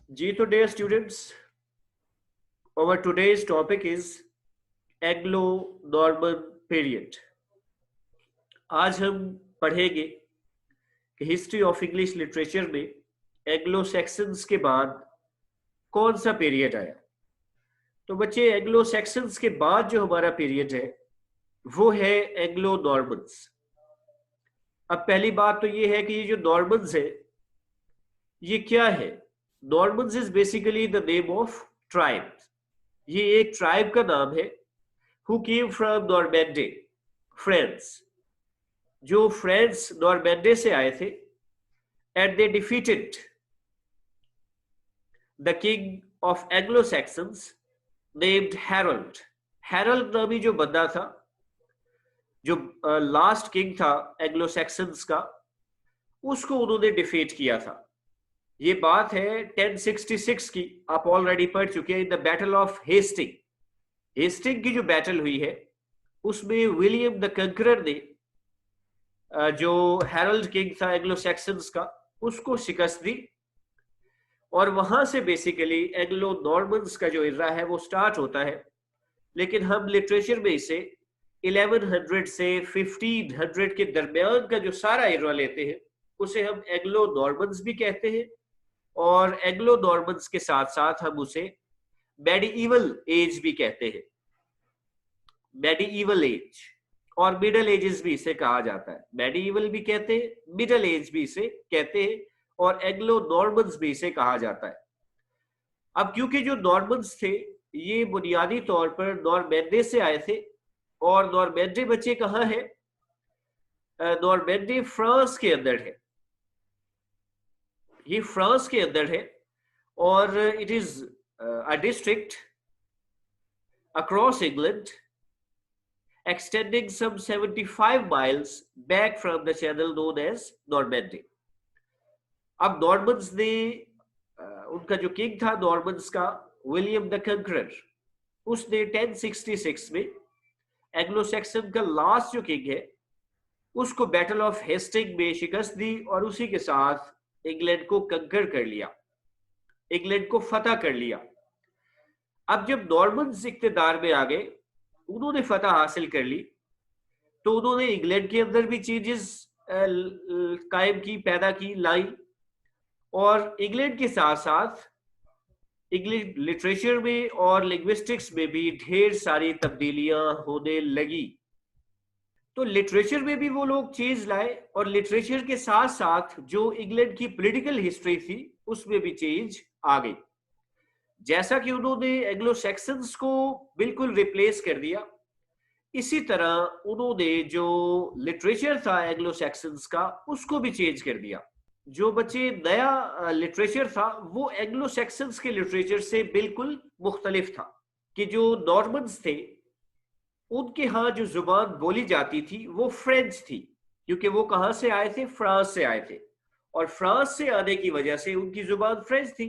जी तो dear students, our today's topic is Anglo-Norman period. आज हम पढ़ेंगे कि हिस्ट्री ऑफ इंग्लिश लिटरेचर में एंग्लो सैक्सन्स के बाद कौन सा पीरियड आया। तो बच्चे एंग्लो सैक्सन्स के बाद जो हमारा पीरियड है वो है एंग्लो नॉर्मन्स। अब पहली बात तो ये है कि ये जो नॉर्मन्स है ये क्या है। Normans is basically the name of tribe. ये एक ट्राइब का नाम है who came from Normandy, France. जो फ्रांस नॉर्मैंडी से आए थे and they defeated the king of Anglo Saxons named Harold. Harold नामी जो बंदा था, जो लास्ट किंग था एंग्लो सैक्सन्स का, उसको उन्होंने डिफीट किया था। ये बात है 1066 की, आप ऑलरेडी पढ़ चुके हैं, in the battle of Hasting. Hasting की जो बैटल हुई है उसमें विलियम द कंकरर ने जो हैरोल्ड किंग था एंग्लो सैक्सन्स का, उसको शिकस्त दी। और वहां से बेसिकली एंग्लो नॉर्मन्स का जो इरा है वो स्टार्ट होता है। लेकिन हम लिटरेचर में इसे 1100 से 1500 के दरमियान का जो सारा इरा लेते हैं उसे हम एंग्लो नॉर्मन्स भी कहते हैं। और एंग्लो नॉर्मन्स के साथ साथ हम उसे मेडिइवल एज भी कहते हैं। मेडिइवल एज और मिडल एजेस भी इसे कहा जाता है। मेडिइवल भी कहते हैं, मिडल एज भी इसे कहते हैं, और एंग्लो नॉर्मन्स भी इसे कहा जाता है। अब क्योंकि जो नॉर्मन्स थे ये बुनियादी तौर पर नॉर्मैंडी से आए थे, और नॉर्मैंडी बच्चे कहाँ है? नॉर्मैंडी फ्रांस के अंदर है। ये फ्रांस के अंदर है और it is a district across England extending some 75 miles back from the channel known as Normandy. अब नॉर्मन्स ने उनका जो किंग था नॉर्मन्स का, विलियम द कंकरर, उसने 1066 में एंग्लो सैक्सन का लास्ट जो किंग है उसको बैटल ऑफ हेस्टिंग में शिकस्त दी और उसी के साथ इंग्लैंड को कंकर कर लिया, इंग्लैंड को फतह कर लिया। अब जब नॉर्मन्स इक्तदार में आ गए, उन्होंने फतह हासिल कर ली, तो उन्होंने इंग्लैंड के अंदर भी चेंजेस कायम की, पैदा की, लाई। और इंग्लैंड के साथ साथ इंग्लिश लिटरेचर में और लिंग्विस्टिक्स में भी ढेर सारी तब्दीलियां होने लगी। तो लिटरेचर में भी वो लोग चेंज लाए, और लिटरेचर के साथ साथ जो इंग्लैंड की पॉलिटिकल हिस्ट्री थी उसमें भी चेंज आ गई। जैसा कि उन्होंने एंग्लो सैक्सन्स को बिल्कुल रिप्लेस कर दिया, इसी तरह उन्होंने जो लिटरेचर था एंग्लो सैक्सन्स का उसको भी चेंज कर दिया। जो बच्चे नया लिटरेचर था वो एंग्लो सैक्सन्स के लिटरेचर से बिल्कुल मुख्तलिफ था। कि जो नॉर्मन्स थे उनके यहाँ जो जुबान बोली जाती थी वो फ्रेंच थी, क्योंकि वो कहाँ से आए थे? फ्रांस से आए थे, और फ्रांस से आने की वजह से उनकी जुबान फ्रेंच थी।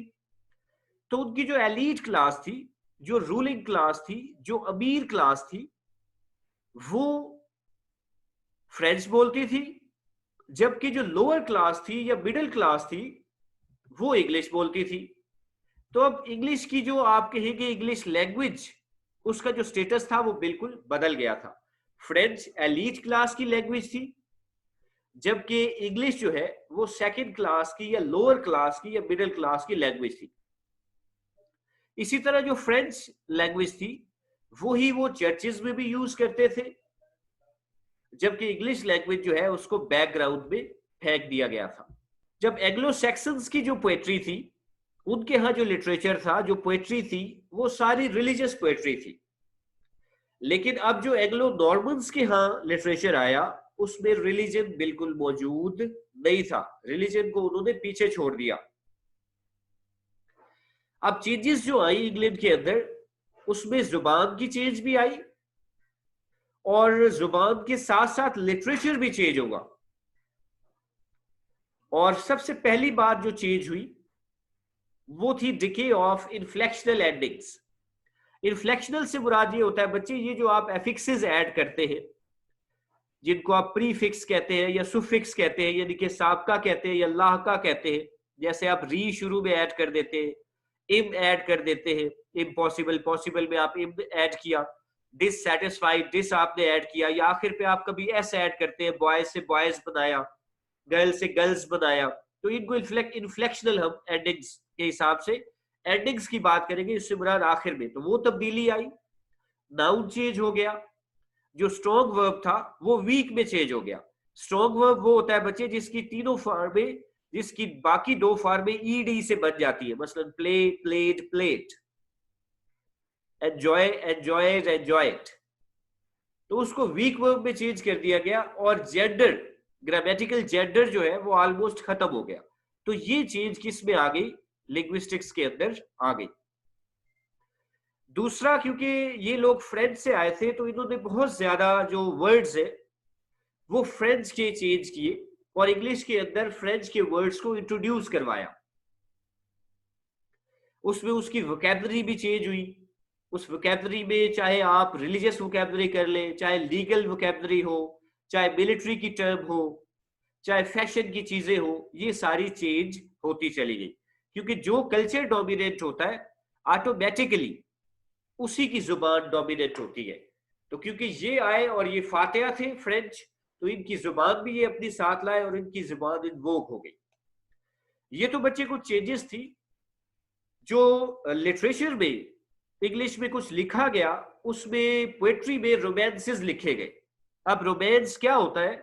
तो उनकी जो एलीट क्लास थी, जो रूलिंग क्लास थी, जो अमीर क्लास थी, वो फ्रेंच बोलती थी, जबकि जो लोअर क्लास थी या मिडिल क्लास थी वो इंग्लिश बोलती थी। तो अब इंग्लिश की जो आप कहेंगे इंग्लिश लैंग्वेज, उसका जो स्टेटस था वो बिल्कुल बदल गया था। फ्रेंच एलीट क्लास की लैंग्वेज थी, जबकि इंग्लिश जो है वो सेकंड क्लास की या लोअर क्लास की या मिडिल क्लास की लैंग्वेज थी। इसी तरह जो फ्रेंच लैंग्वेज थी वो ही वो चर्चेज में भी यूज करते थे, जबकि इंग्लिश लैंग्वेज जो है उसको बैकग्राउंड में फेंक दिया गया था। जब एंग्लो सैक्सन्स की जो पोएट्री थी, उनके यहाँ जो लिटरेचर था, जो पोएट्री थी, वो सारी रिलीजियस पोएट्री थी। लेकिन अब जो एंग्लो नॉर्मन्स के यहाँ लिटरेचर आया उसमें रिलीजन बिल्कुल मौजूद नहीं था। रिलीजन को उन्होंने पीछे छोड़ दिया। अब चेंजेस जो आई इंग्लैंड के अंदर, उसमें जुबान की चेंज भी आई, और जुबान के साथ साथ लिटरेचर भी चेंज होगा। और सबसे पहली बात जो चेंज हुई वो थी डिके ऑफ इन्फ्लेक्शनल एंडिंग्स। इन्फ्लेक्शनल से मुराद ये होता है बच्चे, ये जो आप एफिक्सेस ऐड करते हैं, जिनको आप प्रीफिक्स कहते हैं या सुफिक्स कहते हैं, यानी कि साबका कहते हैं या लाहका कहते हैं। जैसे आप री शुरू में ऐड कर देते हैं, इम ऐड कर देते हैं, इम्पॉसिबल पॉसिबल में आप इम ऐड किया, डिससैटिस्फाइड डिस आपने ऐड किया, या आखिर पे आप कभी एस ऐड करते हैं, बॉयज से बॉयज बनाया, गर्ल से गर्ल्स बनाया। तो इनको इन्फ्लेक्शनल हम एंडिंग्स के हिसाब से एंडिंग्स की बात करेंगे, इससे मुराद आखिर में। तो वो तब्दीली आई, नाउन चेंज हो गया, जो स्ट्रॉन्ग वर्ब था वो वीक में चेंज हो गया। स्ट्रॉन्ग वर्ब वो होता है बच्चे जिसकी तीनों फॉर्में, जिसकी बाकी दो फॉर्में ईडी से बन जाती है, मसलन play, played, plate, enjoy, enjoyed, enjoyed. तो उसको वीक वर्ब में चेंज कर दिया गया, और जेंडर, ग्रामेटिकल जेंडर जो है वो ऑलमोस्ट खत्म हो गया। तो ये चेंज किस में आ गई? लिंग्विस्टिक्स के अंदर आ गई। दूसरा, क्योंकि ये लोग फ्रेंच से आए थे तो इन्होंने बहुत ज्यादा जो वर्ड्स है वो फ्रेंच के चेंज किए, और इंग्लिश के अंदर फ्रेंच के वर्ड्स को इंट्रोड्यूस करवाया। उसमें उसकी वोकैबलरी भी चेंज हुई। उस वोकैबलरी में चाहे आप रिलीजियस वोकैबलरी कर ले, चाहे लीगल वोकैबलरी हो, चाहे मिलिट्री की टर्म हो, चाहे फैशन की चीजें हो, ये सारी चेंज होती चली गई। क्योंकि जो कल्चर डोमिनेट होता है ऑटोमेटिकली उसी की जुबान डोमिनेट होती है। तो क्योंकि ये आए और ये फातिहा थे फ्रेंच, तो इनकी जुबान भी ये अपनी साथ लाए और इनकी जुबान इन्वोक हो गई। ये तो बच्चे कुछ चेंजेस थी। जो लिटरेचर में इंग्लिश में कुछ लिखा गया, उसमें पोएट्री में रोमांसेस लिखे गए। अब रोमांस क्या होता है?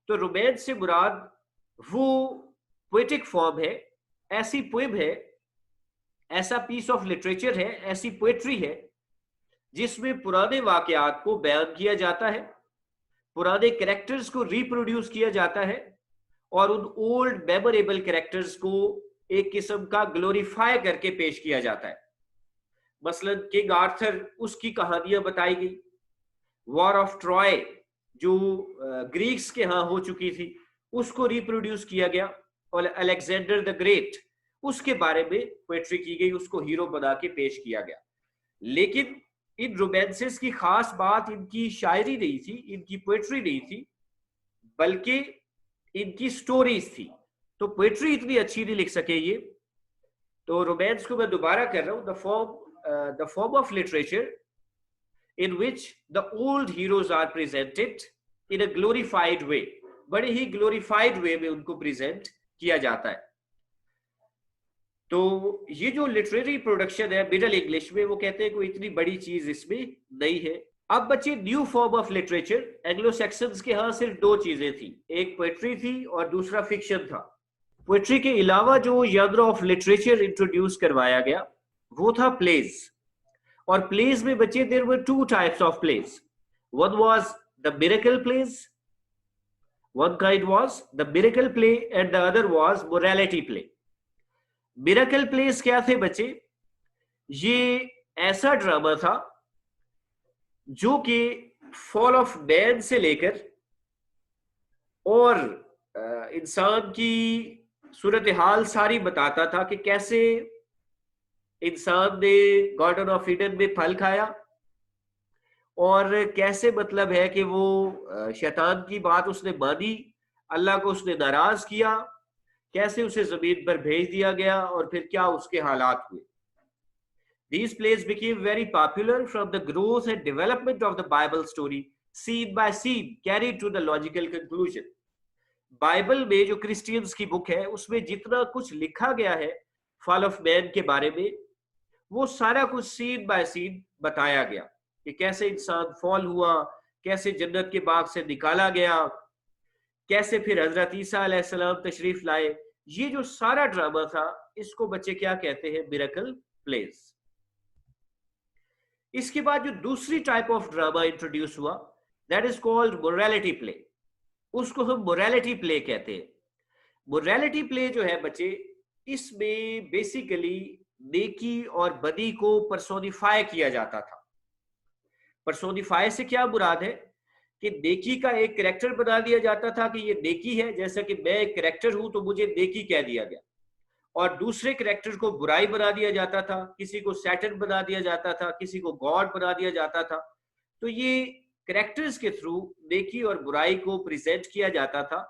तो रोमांस से मुराद वो पोएटिक फॉर्म है, ऐसी पोएम है, ऐसा पीस ऑफ लिटरेचर है, ऐसी पोएट्री है जिसमें पुराने वाकयात को बयान किया जाता है, पुराने कैरेक्टर्स को रिप्रोड्यूस किया जाता है, और उन ओल्ड मेमोरेबल कैरेक्टर्स को एक किस्म का ग्लोरीफाई करके पेश किया जाता है। मसलन किंग आर्थर, उसकी कहानियां बताई गई। वॉर ऑफ ट्रॉय जो ग्रीक्स के यहां हो चुकी थी, उसको रिप्रोड्यूस किया गया। और अलेक्जेंडर द ग्रेट, उसके बारे में पोएट्री की गई, उसको हीरो बना के पेश किया गया। लेकिन इन रोमांसेस की खास बात इनकी शायरी नहीं थी, इनकी पोएट्री नहीं थी, बल्कि इनकी स्टोरीज थी। तो पोएट्री इतनी अच्छी नहीं लिख सके ये। तो रोमांस को मैं दोबारा कर रहा हूं, the form of literature in which the old heroes are presented in a glorified way, बड़े ही glorified way में उनको प्रेजेंट किया जाता है। तो ये जो लिटरेरी प्रोडक्शन है मिडल इंग्लिश में, वो कहते हैं कोई इतनी बड़ी चीज इसमें नहीं है। अब बच्चे new form of literature, Anglo sections के यहां सिर्फ दो चीजें थी, एक पोएट्री थी और दूसरा फिक्शन था। पोएट्री के अलावा जो जॉनर ऑफ लिटरेचर इंट्रोड्यूस करवाया गया वो था प्लेज। और प्लेज में बच्चे there were two types of plays. One was the miracle plays, one kind was the miracle play, and the other was morality play. Miracle plays क्या थे बच्चे? ये ऐसा ड्रामा था जो कि फॉल ऑफ मैन से लेकर और इंसान की सूरत हाल सारी बताता था कि कैसे इंसान ने गार्डन ऑफ ईडन में फल खाया, और कैसे मतलब है कि वो शैतान की बात उसने मानी, अल्लाह को उसने नाराज किया, कैसे उसे जमीन पर भेज दिया गया, और फिर क्या उसके हालात हुए। These plays became very popular from the growth and development of the Bible story, scene by scene, carried to the logical conclusion. Bible में जो क्रिश्चियंस की बुक है उसमें जितना कुछ लिखा गया है फॉल ऑफ मैन के बारे में, वो सारा कुछ सीन बाय सीन बताया गया कि कैसे इंसान फॉल हुआ, कैसे जन्नत के बाग से निकाला गया, कैसे फिर हजरत ईसा अलैहिस्सलाम तशरीफ लाए। ये जो सारा ड्रामा था, इसको बच्चे क्या कहते हैं? Miracle place. इसके बाद जो दूसरी टाइप ऑफ ड्रामा इंट्रोड्यूस हुआ, that is called morality play. उसको हम मोरालिटी प्ले कहते हैं। मोरालिटी प्ले जो है बच्चे, इसमें बेसिकली नेकी और बदी को पर्सोनिफाई किया जाता था। पर्सोनिफाई से क्या मुराद है कि नेकी का एक कैरेक्टर बना दिया जाता था कि ये नेकी है, जैसा कि मैं एक कैरेक्टर हूं तो मुझे नेकी कह दिया गया, और दूसरे कैरेक्टर को बुराई बना दिया जाता था, किसी को सैटन बना दिया जाता था, किसी को गॉड बना दिया जाता था। तो ये कैरेक्टर्स के थ्रू नेकी और बुराई को प्रेजेंट किया जाता था,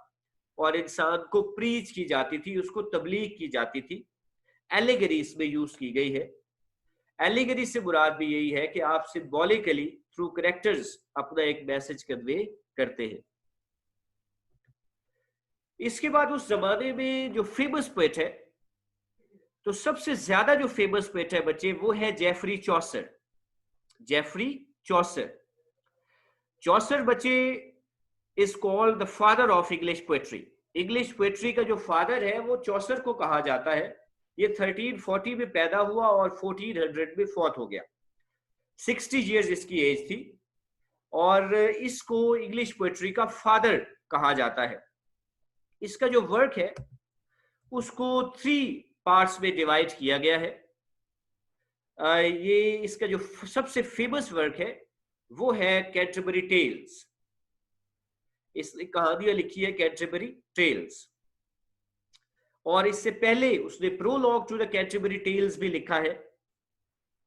और इंसान को प्रीच की जाती थी, उसको तबलीग की जाती थी। एलिगरी इसमें यूज की गई है। एलिगरी से मुराद भी यही है कि आप सिंबॉलिकली थ्रू करेक्टर्स अपना एक मैसेज कन्वे करते हैं। इसके बाद उस जमाने में जो फेमस पोएट है, तो सबसे ज्यादा जो फेमस पोएट है बच्चे वो है Geoffrey Chaucer. Geoffrey Chaucer. Chaucer बच्चे is called the father of English poetry. English poetry का जो फादर है वो चॉसर को कहा जाता है। ये 1340 में पैदा हुआ और 1400 में फौत हो गया। 60 इयर्स इसकी एज थी और इसको इंग्लिश पोएट्री का फादर कहा जाता है। इसका जो वर्क है उसको 3 पार्ट्स में डिवाइड किया गया है। ये इसका जो सबसे फेमस वर्क है वो है कैंटरबरी टेल्स। इसने कहानियां लिखी है कैंटरबरी टेल्स, और इससे पहले उसने prologue to the Canterbury Tales भी लिखा है।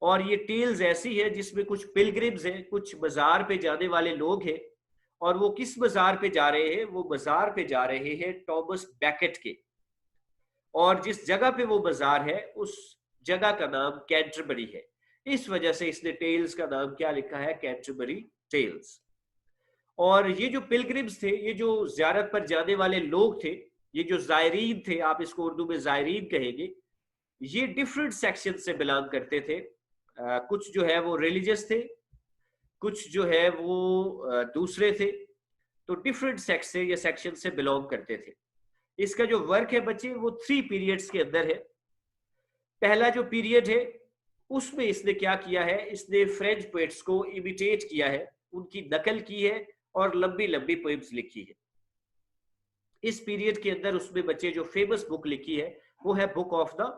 और ये टेल्स ऐसी है जिसमें कुछ पिलग्रिम्स हैं, कुछ बाजार पे जाने वाले लोग हैं, और वो किस बाजार पे जा रहे हैं? वो बाजार पे जा रहे हैं थॉमस बैकेट के, और जिस जगह पे वो बाजार है उस जगह का नाम कैंटरबरी है। इस वजह से इसने टेल्स का नाम क्या लिखा है? Canterbury Tales. और ये जो पिलग्रिम्स थे, ये जो ज़ियारत पर जाने वाले लोग थे, ये जो ज़ायरीन थे, आप इसको उर्दू में ज़ायरीन कहेंगे, ये डिफरेंट सेक्शन से बिलोंग करते थे। कुछ जो है वो रिलीजियस थे, कुछ जो है वो दूसरे थे, तो डिफरेंट सेक्स से या सेक्शन से बिलोंग करते थे। इसका जो वर्क है बच्चे वो 3 पीरियड्स के अंदर है। पहला जो पीरियड है उसमें इसने क्या किया है? इसने फ्रेंच पोएट्स को इमिटेट किया है, उनकी नकल की है और लंबी लंबी पोएम्स लिखी है। इस पीरियड के अंदर उसमें बच्चे जो फेमस बुक लिखी है वो है बुक ऑफ द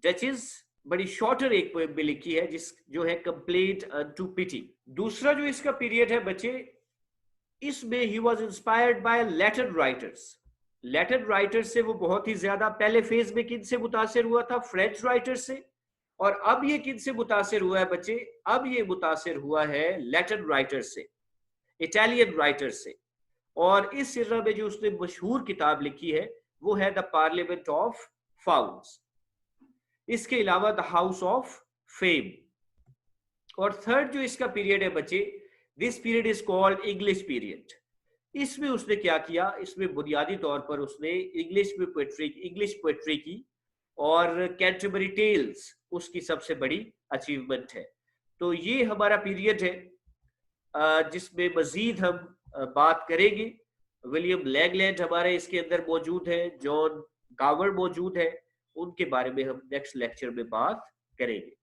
डचेस। बड़ी शॉर्टर एक पोएम भी लिखी है जो है कंप्लेंट अनटू पिटी। दूसरा जो इसका पीरियड है बच्चे, इसमें he was inspired by Latin writers. Latin writers से वो बहुत ही ज्यादा पहले फेज में किन से मुतासिर हुआ था? फ्रेंच राइटर्स से। और अब ये किन से मुतासिर हुआ है बच्चे? अब ये मुतासिर हुआ है लैटिन राइटर्स से, इटालियन राइटर्स से। और इस सिरा में जो उसने मशहूर किताब लिखी है वो है द पार्लियामेंट ऑफ फाउल्स। इसके अलावा द हाउस ऑफ फेम। और थर्ड जो इसका पीरियड है बच्चे, this period is called English period. इसमें उसने क्या किया? इसमें बुनियादी तौर पर उसने इंग्लिश पोएट्री की, और कैंटरबरी टेल्स उसकी सबसे बड़ी अचीवमेंट है। तो ये हमारा पीरियड है जिसमें मजीद हम बात करेंगे। विलियम लैंगलैंड हमारे इसके अंदर मौजूद है, जॉन गावर मौजूद है, उनके बारे में हम नेक्स्ट लेक्चर में बात करेंगे।